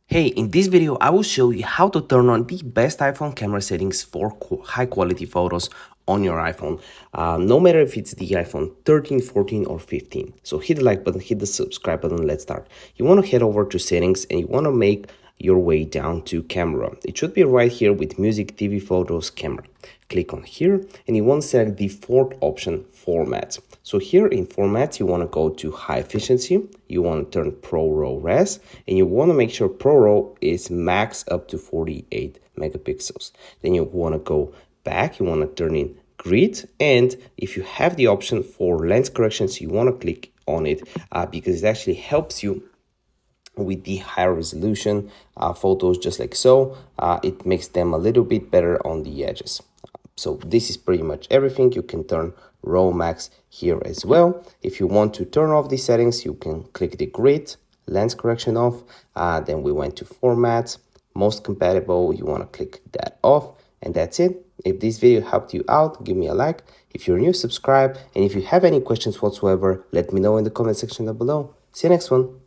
Hey, in this video, I will show you how to turn on the best iPhone camera settings for high quality photos on your iPhone, no matter if it's the iPhone 13, 14, or 15. So hit the like button, hit the subscribe button, let's start. You want to head over to settings and you want to make your way down to camera. It should be right here with music, TV, photos, camera. Click on here and you want to select the fourth option, format. So here in format, you want to go to high efficiency, you want to turn Pro RAW res, and you want to make sure Pro RAW is max up to 48 megapixels. Then you want to go back, you want to turn in grid, and if you have the option for lens corrections, you want to click on it because it actually helps you with the higher resolution photos, just like so. It makes them a little bit better on the edges. So this is pretty much everything. You can turn RAW max here as well. If you want to turn off these settings, you can click the grid, lens correction off. Then we went to format, most compatible. You want to click that off, and that's it. If this video helped you out, give me a like. If you're new, subscribe. And if you have any questions whatsoever, let me know in the comment section down below. See you next one.